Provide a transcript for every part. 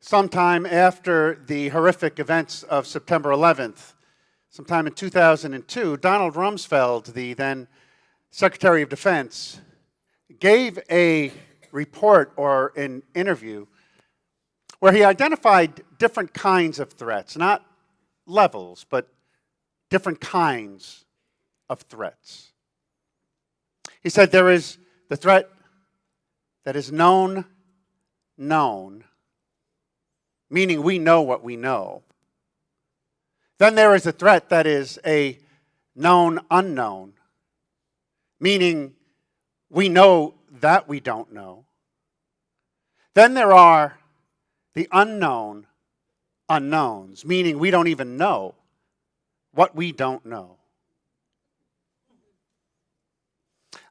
Sometime after the horrific events of September 11th, sometime in 2002, Donald Rumsfeld, the then Secretary of Defense, gave a report or an interview where he identified different kinds of threats, not levels, but different kinds of threats. He said there is the threat that is known, meaning we know what we know. Then there is a threat that is a known unknown, meaning we know that we don't know. Then there are the unknown unknowns, meaning we don't even know what we don't know.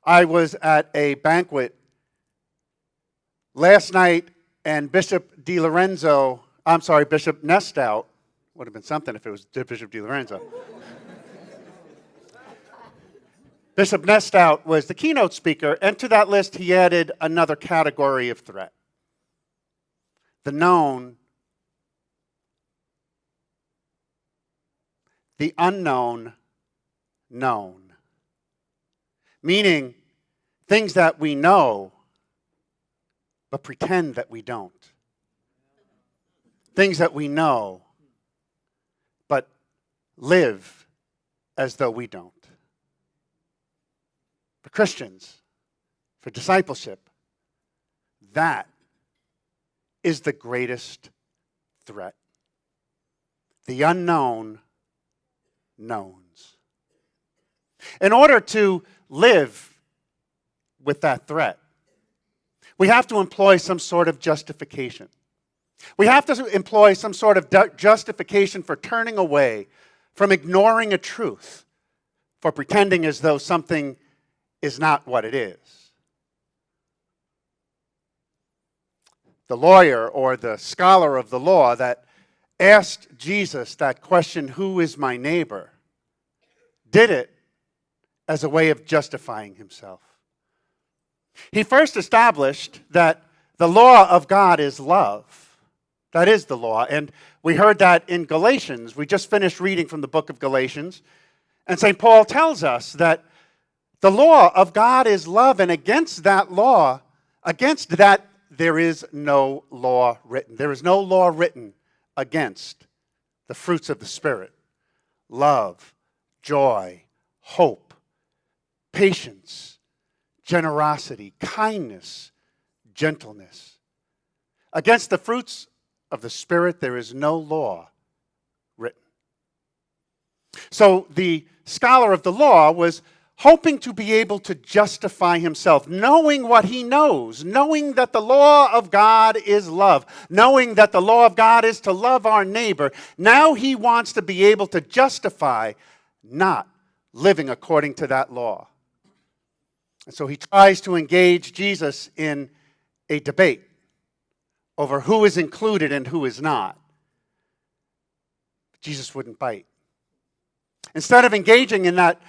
I was at a banquet last night, and Bishop Nestout, would have been something if it was Bishop DiLorenzo. Bishop Nestout was the keynote speaker, and to that list he added another category of threat. The known, the unknown, known. Meaning things that we know, but pretend that we don't. Things that we know, but live as though we don't. For Christians, for discipleship, that is the greatest threat. The unknown knowns. In order to live with that threat, we have to employ some sort of justification. We have to employ some sort of justification for turning away, from ignoring a truth, for pretending as though something is not what it is. The lawyer or the scholar of the law that asked Jesus that question, "Who is my neighbor?" did it as a way of justifying himself. He first established that the law of God is love. That is the law. And we heard that in Galatians. We just finished reading from the book of Galatians. And St. Paul tells us that the law of God is love, and against that law, against that, there is no law written. There is no law written against the fruits of the Spirit: love, joy, hope, patience, generosity, kindness, gentleness. Against the fruits of the Spirit, there is no law written. So the scholar of the law was hoping to be able to justify himself, knowing what he knows, knowing that the law of God is love, knowing that the law of God is to love our neighbor. Now he wants to be able to justify not living according to that law. And so he tries to engage Jesus in a debate over who is included and who is not. But Jesus wouldn't bite. Instead of engaging in that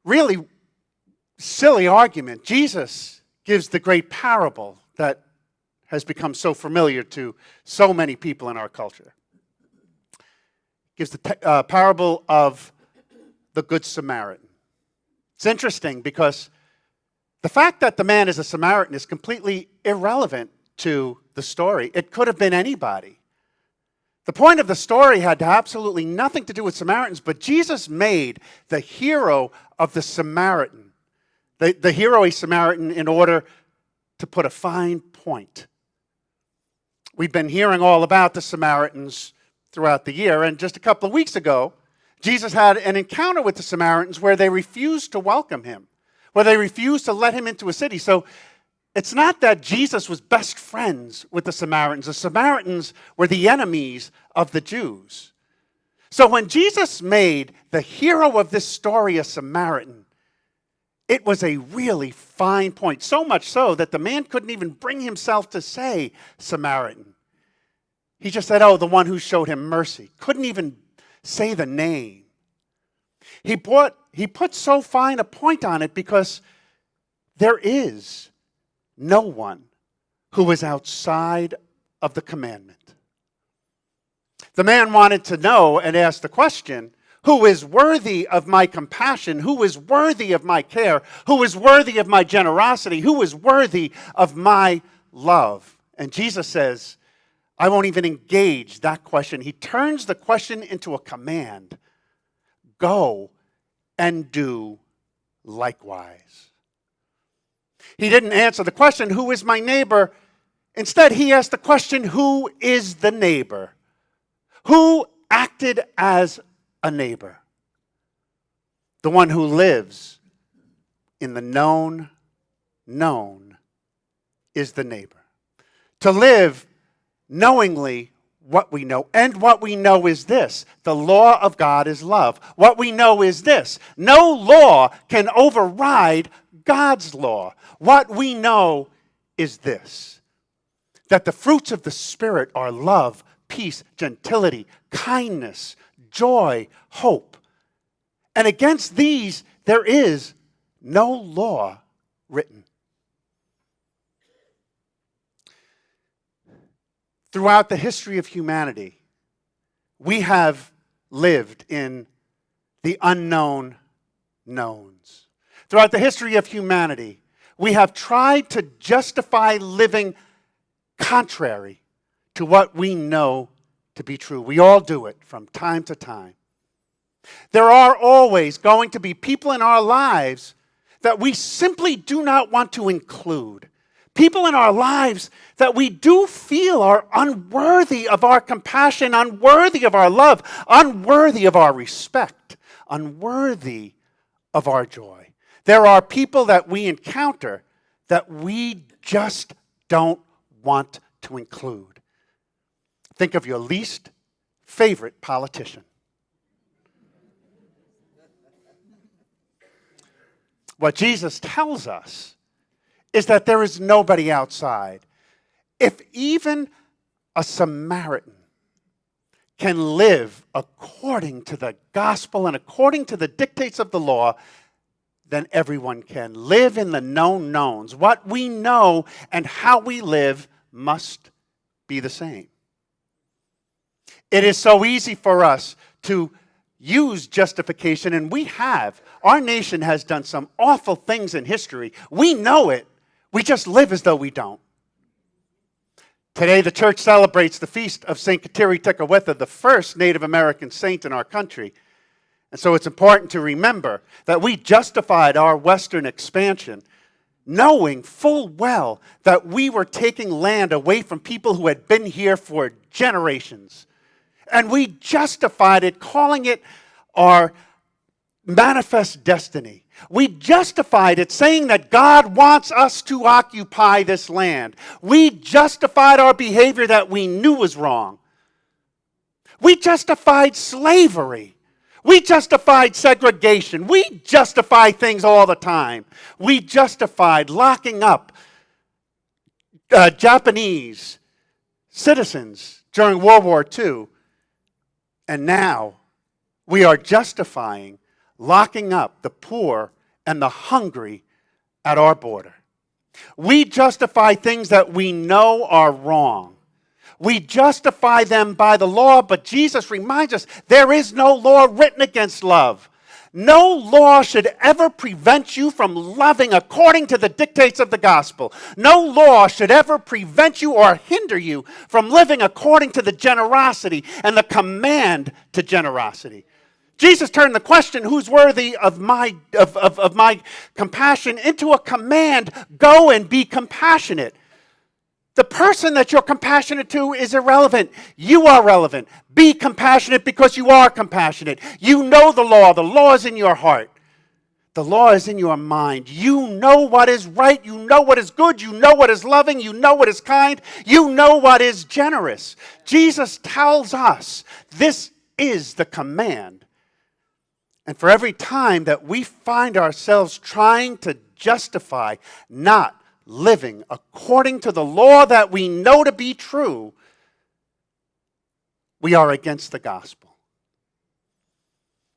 really silly argument, Jesus gives the great parable that has become so familiar to so many people in our culture. He gives the parable of the Good Samaritan. It's interesting because the fact that the man is a Samaritan is completely irrelevant to the story. It could have been anybody. The point of the story had absolutely nothing to do with Samaritans, but Jesus made the hero of the Samaritan, the hero a Samaritan, in order to put a fine point. We've been hearing all about the Samaritans throughout the year, and just a couple of weeks ago, Jesus had an encounter with the Samaritans where they refused to welcome him, where they refused to let him into a city. So it's not that Jesus was best friends with the Samaritans. The Samaritans were the enemies of the Jews. So when Jesus made the hero of this story a Samaritan, it was a really fine point. So much so that the man couldn't even bring himself to say Samaritan. He just said, "Oh, the one who showed him mercy." Couldn't even say the name. He put so fine a point on it because there is no one who is outside of the commandment. The man wanted to know and asked the question, who is worthy of my compassion? Who is worthy of my care? Who is worthy of my generosity? Who is worthy of my love? And Jesus says, I won't even engage that question. He turns the question into a command. Go and do likewise. He didn't answer the question, who is my neighbor? Instead, he asked the question, who is the neighbor? Who acted as a neighbor? The one who lives in the known is the neighbor. To live knowingly what we know. And what we know is this: the law of God is love. What we know is this: no law can override God's law. What we know is this: that the fruits of the Spirit are love, peace, gentility, kindness, joy, hope. And against these there is no law written. Throughout the history of humanity, we have lived in the unknown knowns. Throughout the history of humanity, we have tried to justify living contrary to what we know to be true. We all do it from time to time. There are always going to be people in our lives that we simply do not want to include. People in our lives that we do feel are unworthy of our compassion, unworthy of our love, unworthy of our respect, unworthy of our joy. There are people that we encounter that we just don't want to include. Think of your least favorite politician. What Jesus tells us is that there is nobody outside. If even a Samaritan can live according to the gospel and according to the dictates of the law, then everyone can live in the known knowns. What we know and how we live must be the same. It is so easy for us to use justification, and we have. Our nation has done some awful things in history. We know it. We just live as though we don't. Today, the church celebrates the feast of St. Kateri Tekakwitha, the first Native American saint in our country. And so it's important to remember that we justified our Western expansion knowing full well that we were taking land away from people who had been here for generations. And we justified it, calling it our manifest destiny. We justified it, saying that God wants us to occupy this land. We justified our behavior that we knew was wrong. We justified slavery. We justified segregation. We justify things all the time. We justified locking up Japanese citizens during World War II. And now we are justifying locking up the poor and the hungry at our border. We justify things that we know are wrong. We justify them by the law, but Jesus reminds us there is no law written against love. No law should ever prevent you from loving according to the dictates of the gospel. No law should ever prevent you or hinder you from living according to the generosity and the command to generosity. Jesus turned the question, who's worthy of my compassion, into a command, go and be compassionate. The person that you're compassionate to is irrelevant. You are relevant. Be compassionate because you are compassionate. You know the law. The law is in your heart. The law is in your mind. You know what is right. You know what is good. You know what is loving. You know what is kind. You know what is generous. Jesus tells us this is the command. And for every time that we find ourselves trying to justify not living according to the law that we know to be true, we are against the gospel.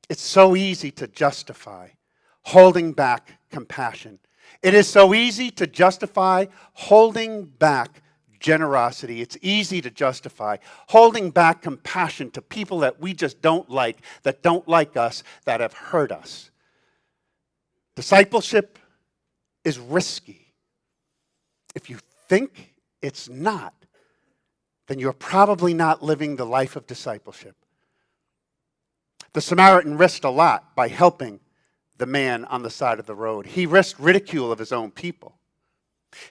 It's so easy to justify holding back compassion. It is so easy to justify holding back generosity. It's easy to justify. Holding back compassion to people that we just don't like us, that have hurt us. Discipleship is risky. If you think it's not, then you're probably not living the life of discipleship. The Samaritan risked a lot by helping the man on the side of the road. He risked ridicule of his own people.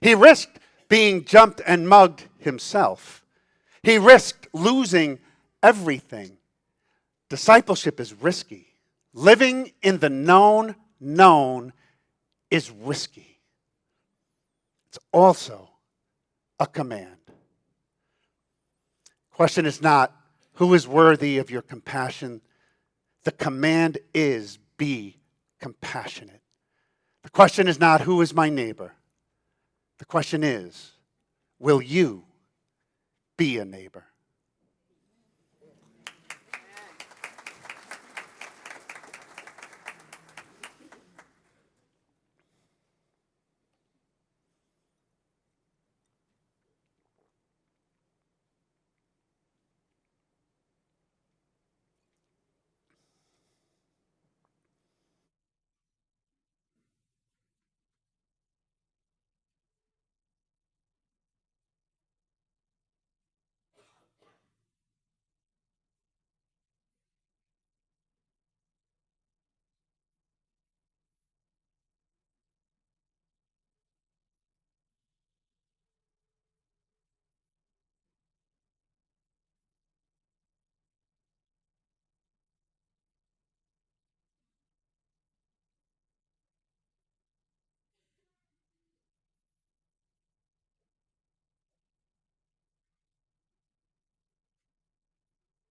He risked being jumped and mugged himself. He risked losing everything. Discipleship is risky. Living in the known is risky. It's also a command. Question is not, who is worthy of your compassion? The command is, be compassionate. The question is not, who is my neighbor? The question is, will you be a neighbor?